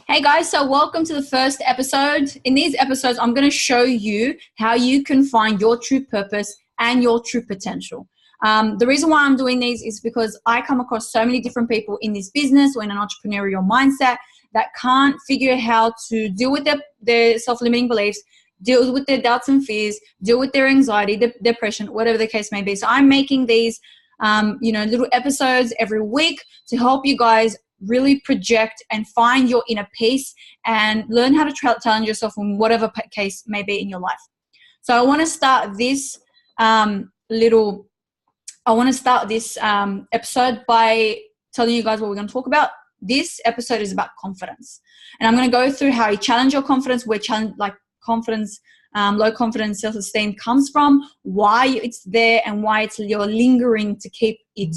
Hey guys, so welcome to the first episode. In these episodes, I'm going to show you how you can find your true purpose and your true potential. The reason why I'm doing these is because I come across so many different people in this business or in an entrepreneurial mindset that can't figure out how to deal with their self-limiting beliefs, deal with their doubts and fears, deal with their anxiety, depression, whatever the case may be. So I'm making these little episodes every week to help you guys really project and find your inner peace and learn how to challenge yourself in whatever case may be in your life. So I want to start this episode by telling you guys what we're going to talk about. This episode is about confidence, and I'm going to go through how you challenge your confidence, where confidence, low confidence, self-esteem comes from, why it's there, and why you're lingering to keep it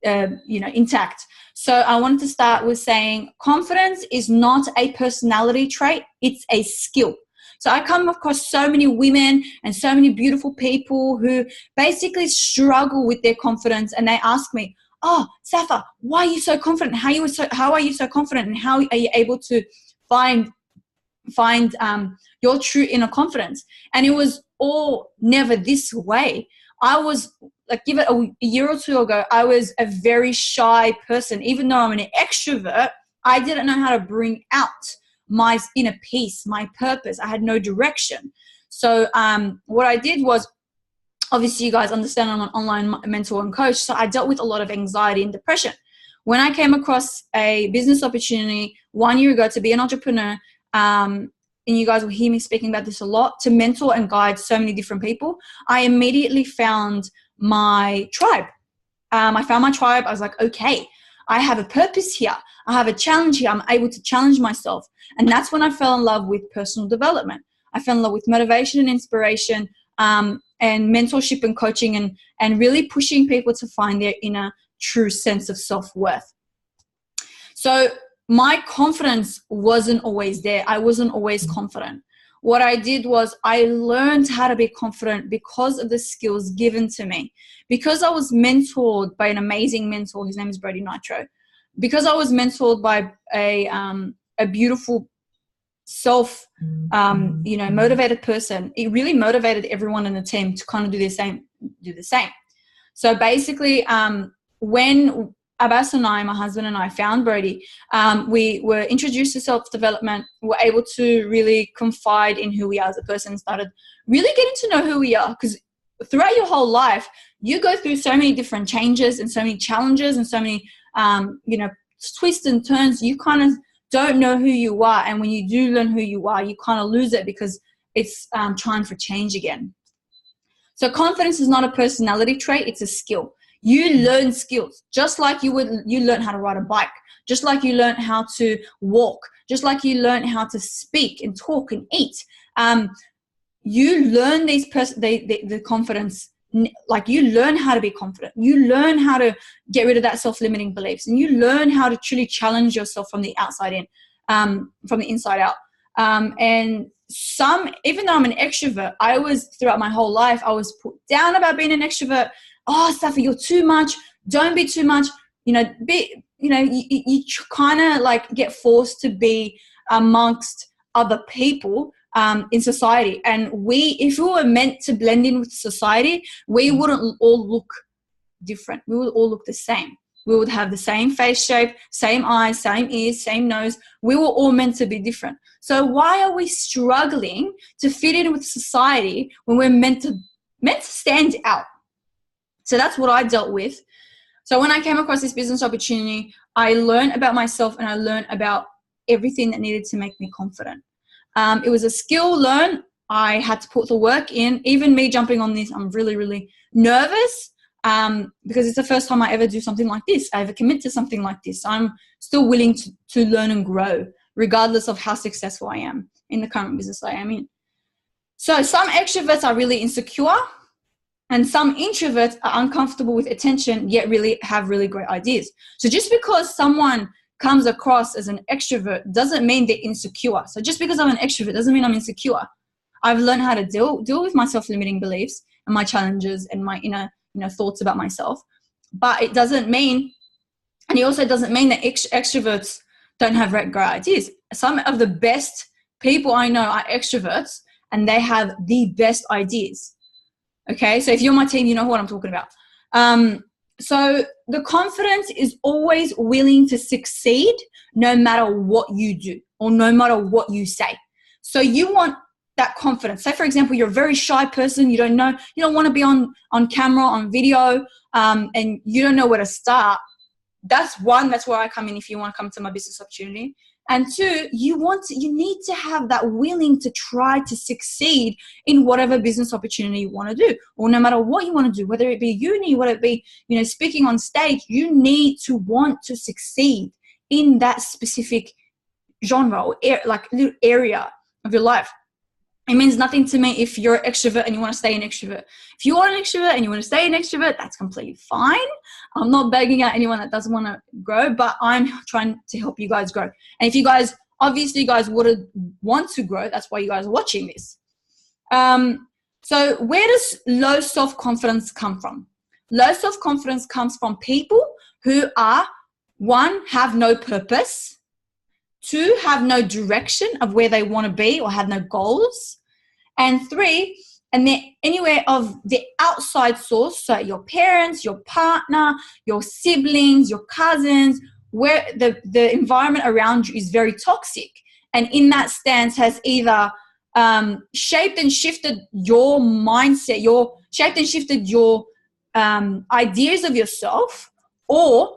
intact. So I wanted to start with saying confidence is not a personality trait, it's a skill. So I come across so many women and so many beautiful people who basically struggle with their confidence, and they ask me, "Oh, Safa, why are you so confident? How are you so confident? And how are you able to find your true inner confidence?" And it was all never this way. I was give it a year or two ago, I was a very shy person. Even though I'm an extrovert, I didn't know how to bring out my inner peace, my purpose. I had no direction. So what I did was, obviously you guys understand I'm an online mentor and coach, so I dealt with a lot of anxiety and depression. When I came across a business opportunity 1 year ago to be an entrepreneur, and you guys will hear me speaking about this a lot, to mentor and guide so many different people, I immediately found my tribe. I found my tribe. I was like, okay, I have a purpose here. I have a challenge here. I'm able to challenge myself. And that's when I fell in love with personal development. I fell in love with motivation and inspiration, and mentorship and coaching, and really pushing people to find their inner true sense of self-worth. So my confidence wasn't always there. I wasn't always confident. What I did was I learned how to be confident because of the skills given to me. Because I was mentored by an amazing mentor, his name is Brody Nitro. Because I was mentored by a beautiful motivated person, it really motivated everyone in the team to kind of do the same. So basically, when Abbas and I, my husband and I, found Brody, we were introduced to self-development. We were able to really confide in who we are as a person, started really getting to know who we are, because throughout your whole life, you go through so many different changes and so many challenges and so many, twists and turns. You kind of don't know who you are. And when you do learn who you are, you kind of lose it because it's trying for change again. So confidence is not a personality trait, it's a skill. You learn skills, just like you learn how to ride a bike, just like you learn how to walk, just like you learn how to speak and talk and eat. You learn the confidence, like you learn how to be confident. You learn how to get rid of that self-limiting beliefs, and you learn how to truly challenge yourself from the outside in, from the inside out. And even though I'm an extrovert, throughout my whole life, I was put down about being an extrovert. Oh, Safa, you're too much. Don't be too much. You kind of like get forced to be amongst other people in society. And if we were meant to blend in with society, we wouldn't all look different. We would all look the same. We would have the same face shape, same eyes, same ears, same nose. We were all meant to be different. So why are we struggling to fit in with society when we're meant to stand out? So that's what I dealt with. So when I came across this business opportunity, I learned about myself and I learned about everything that needed to make me confident. It was a skill learned. I had to put the work in. Even me jumping on this, I'm really, really nervous because it's the first time I ever do something like this. I ever commit to something like this. I'm still willing to learn and grow, regardless of how successful I am in the current business I am in. So some extroverts are really insecure, and some introverts are uncomfortable with attention, yet really have really great ideas. So just because someone comes across as an extrovert doesn't mean they're insecure. So just because I'm an extrovert doesn't mean I'm insecure. I've learned how to deal with my self-limiting beliefs and my challenges and my inner thoughts about myself. But it also doesn't mean that extroverts don't have great ideas. Some of the best people I know are extroverts, and they have the best ideas. Okay, so if you're my team, you know what I'm talking about. So the confidence is always willing to succeed no matter what you do or no matter what you say. So you want that confidence. Say, for example, you're a very shy person. You don't want to be on camera, on video, and you don't know where to start. That's one, that's where I come in if you want to come to my business opportunity. And two, you need to have that willing to try to succeed in whatever business opportunity you want to do, or no matter what you want to do, whether it be uni, whether it be, speaking on stage, you need to want to succeed in that specific genre or like little area of your life. It means nothing to me if you're an extrovert and you want to stay an extrovert. If you are an extrovert and you want to stay an extrovert, that's completely fine. I'm not begging out anyone that doesn't want to grow, but I'm trying to help you guys grow. And if you guys, obviously you guys would want to grow, that's why you guys are watching this. So where does low self-confidence come from? Low self-confidence comes from people who are, one, have no purpose, two, have no direction of where they want to be or have no goals. And three, and they're anywhere of the outside source, so your parents, your partner, your siblings, your cousins, where the environment around you is very toxic. And in that stance has either shaped and shifted your mindset, shaped and shifted your ideas of yourself, or,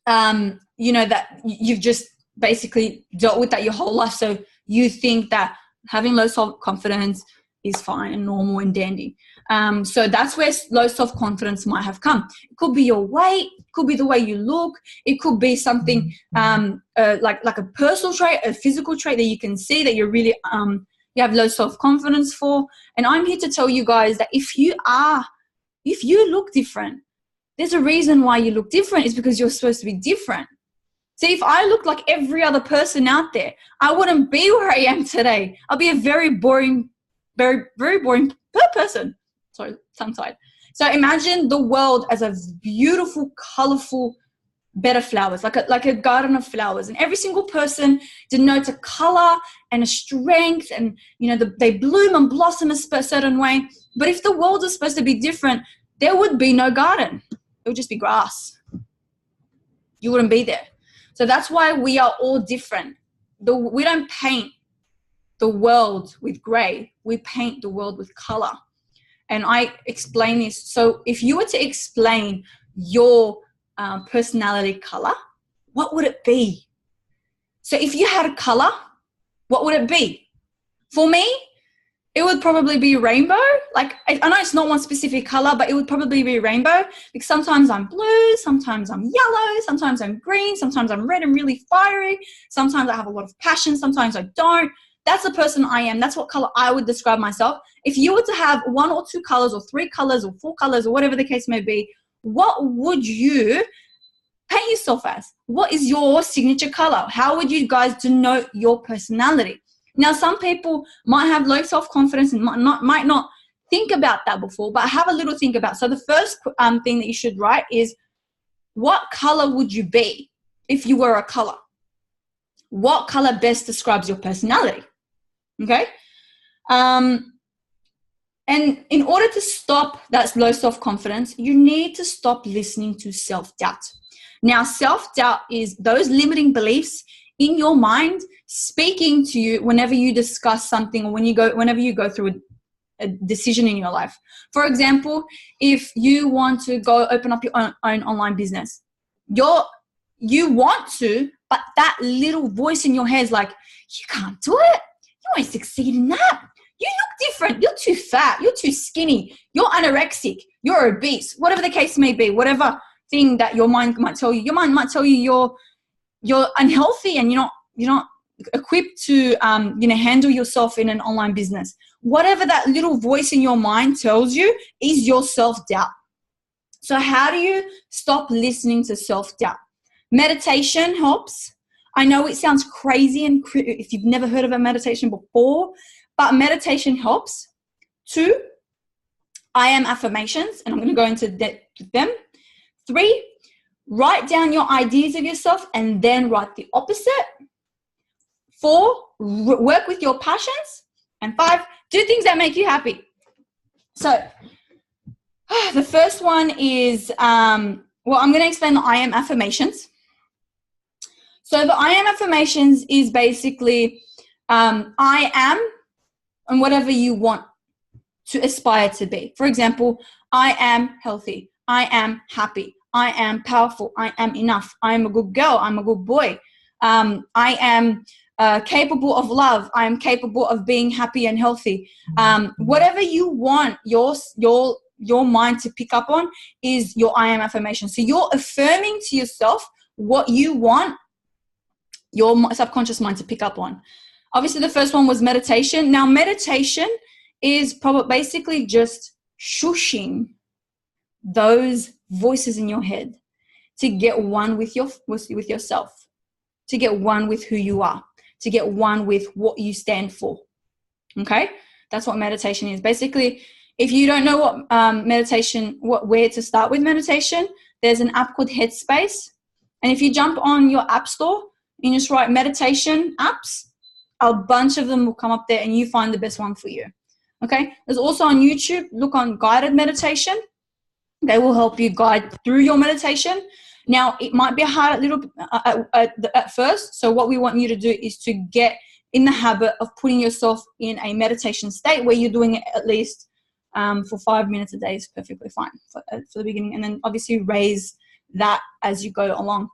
that you've just basically dealt with that your whole life. So you think that having low self-confidence is fine and normal and dandy. So that's where low self-confidence might have come. It could be your weight, it could be the way you look, it could be something like a personal trait, a physical trait that you can see that you're really you have low self-confidence for. And I'm here to tell you guys that if you look different, there's a reason why you look different. It's because you're supposed to be different. See, if I looked like every other person out there, I wouldn't be where I am today. I'll be a very boring, very, very boring person. Sorry, tongue-tied. So imagine the world as a beautiful, colorful bed of flowers, like a garden of flowers. And every single person denotes a color and a strength, and, they bloom and blossom a certain way. But if the world is supposed to be different, there would be no garden. It would just be grass. You wouldn't be there. So that's why we are all different. We don't paint the world with gray. We paint the world with color. And I explain this. So if you were to explain your personality color, what would it be? So if you had a color, what would it be? For me, it would probably be rainbow. Like, I know it's not one specific color, but it would probably be rainbow. Like, sometimes I'm blue, sometimes I'm yellow, sometimes I'm green, sometimes I'm red and really fiery. Sometimes I have a lot of passion, sometimes I don't. That's the person I am. That's what color I would describe myself. If you were to have one or two colors or three colors or four colors or whatever the case may be, what would you paint yourself as? What is your signature color? How would you guys denote your personality? Now, some people might have low self-confidence and might not think about that before, but have a little think about. So the first thing that you should write is, what color would you be if you were a color? What color best describes your personality? Okay? And in order to stop that low self-confidence, you need to stop listening to self-doubt. Now, self-doubt is those limiting beliefs in your mind speaking to you whenever you discuss something, or whenever you go through a decision in your life. For example, if you want to go open up your own online business, you want to, but that little voice in your head is like, you can't do it. You won't succeed in that. You look different. You're too fat. You're too skinny. You're anorexic. You're obese. Whatever the case may be, whatever thing that your mind might tell you. Your mind might tell you you're unhealthy and you're not equipped to handle yourself in an online business. Whatever that little voice in your mind tells you is your self-doubt. So how do you stop listening to self-doubt? Meditation helps. I know it sounds crazy and if you've never heard of a meditation before, but meditation helps. 2, I am affirmations, and I'm going to go into depth with them. 3, write down your ideas of yourself and then write the opposite. 4, work with your passions. And 5, do things that make you happy. So the first one is, I'm going to explain the I am affirmations. So the I am affirmations is basically, I am and whatever you want to aspire to be. For example, I am healthy. I am happy. I am powerful. I am enough. I am a good girl. I'm a good boy. I am capable of love. I am capable of being happy and healthy. Whatever you want your mind to pick up on is your I am affirmation. So you're affirming to yourself what you want your subconscious mind to pick up on. Obviously, the first one was meditation. Now, meditation is probably basically just shushing those voices in your head to get one with yourself, to get one with who you are, to get one with what you stand for. Okay? That's what meditation is. Basically, if you don't know what where to start with meditation, there's an app called Headspace. And if you jump on your app store and just write meditation apps, a bunch of them will come up there and you find the best one for you. Okay? There's also on YouTube, look on guided meditation. They will help you guide through your meditation. Now, it might be hard at first. So what we want you to do is to get in the habit of putting yourself in a meditation state where you're doing it at least for 5 minutes a day is perfectly fine for the beginning. And then obviously raise that as you go along.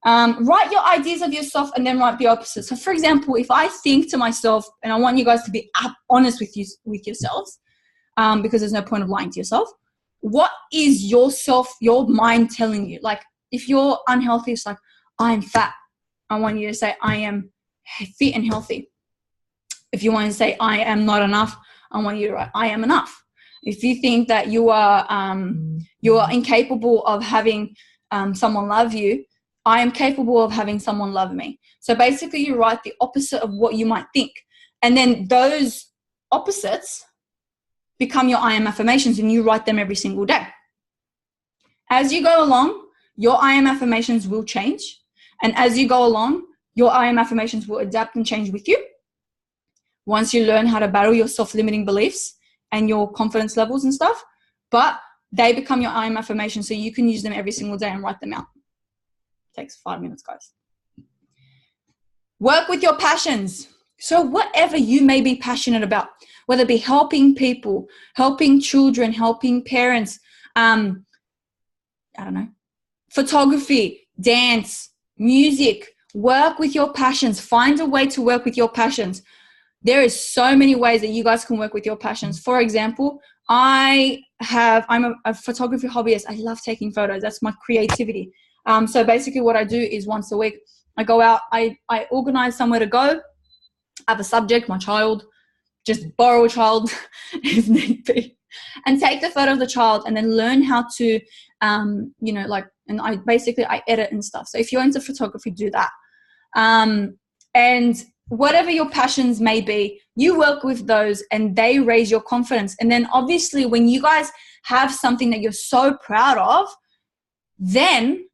Write your ideas of yourself and then write the opposite. So for example, if I think to myself, and I want you guys to be honest with yourselves, because there's no point of lying to yourself. What is your mind telling you? Like if you're unhealthy, it's like, I'm fat. I want you to say, I am fit and healthy. If you want to say, I am not enough, I want you to write, I am enough. If you think that you are incapable of having someone love you, I am capable of having someone love me. So basically you write the opposite of what you might think. And then those opposites become your I am affirmations and you write them every single day. As you go along, your I am affirmations will change. And as you go along, your I am affirmations will adapt and change with you. Once you learn how to battle your self-limiting beliefs and your confidence levels and stuff, but they become your I am affirmations so you can use them every single day and write them out. Takes 5 minutes, guys. Work with your passions. So whatever you may be passionate about, whether it be helping people, helping children, helping parents, I don't know, photography, dance, music, work with your passions. Find a way to work with your passions. There is so many ways that you guys can work with your passions. For example, I'm a photography hobbyist. I love taking photos. That's my creativity. So basically what I do is once a week, I go out, I organize somewhere to go, I have a subject, my child, just borrow a child if need be, and take the photo of the child and then learn how to, and I edit and stuff. So if you're into photography, do that. And whatever your passions may be, you work with those and they raise your confidence. And then obviously when you guys have something that you're so proud of, then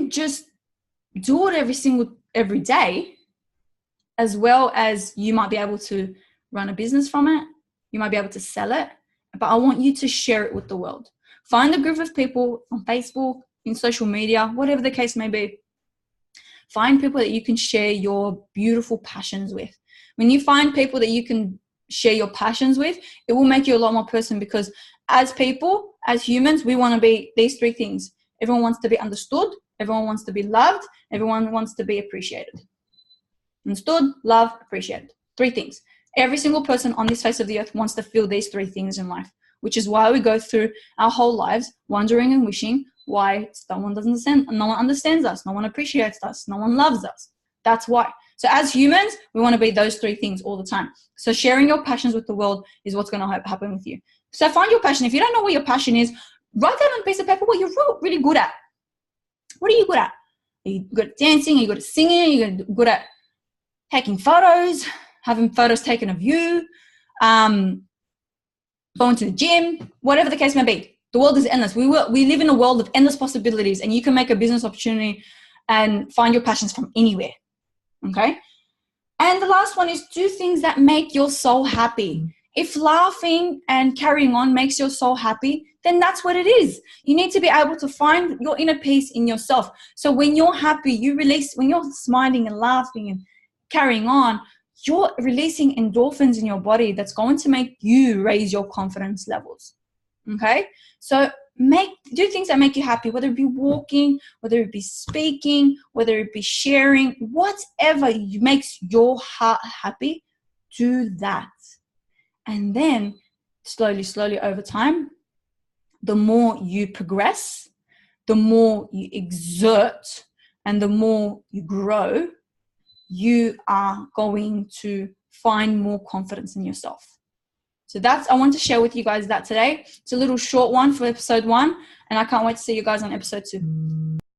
just do it every day, as well as you might be able to run a business from it. You might be able to sell it, but I want you to share it with the world. Find a group of people on Facebook, in social media, whatever the case may be. Find people that you can share your beautiful passions with. When you find people that you can share your passions with, it will make you a lot more person, because as people, as humans, we want to be these 3 things. Everyone wants to be understood. Everyone wants to be loved. Everyone wants to be appreciated. Understood, loved, appreciated. 3 things. Every single person on this face of the earth wants to feel these 3 things in life, which is why we go through our whole lives wondering and wishing why no one understands us, no one appreciates us, no one loves us. That's why. So as humans, we want to be those 3 things all the time. So sharing your passions with the world is what's going to happen with you. So find your passion. If you don't know what your passion is, write down on a piece of paper what you're really good at. What are you good at? Are you good at dancing? Are you good at singing? Are you good at taking photos, having photos taken of you, going to the gym, whatever the case may be? The world is endless. We live in a world of endless possibilities, and you can make a business opportunity and find your passions from anywhere. Okay. And the last one is do things that make your soul happy. If laughing and carrying on makes your soul happy, then that's what it is. You need to be able to find your inner peace in yourself. So when you're happy, you release, when you're smiling and laughing and carrying on, you're releasing endorphins in your body that's going to make you raise your confidence levels. Okay? So do things that make you happy, whether it be walking, whether it be speaking, whether it be sharing, whatever makes your heart happy, do that. And then slowly over time, the more you progress, the more you exert, and the more you grow, you are going to find more confidence in yourself. So I want to share with you guys that today. It's a little short one for episode 1, and I can't wait to see you guys on episode 2.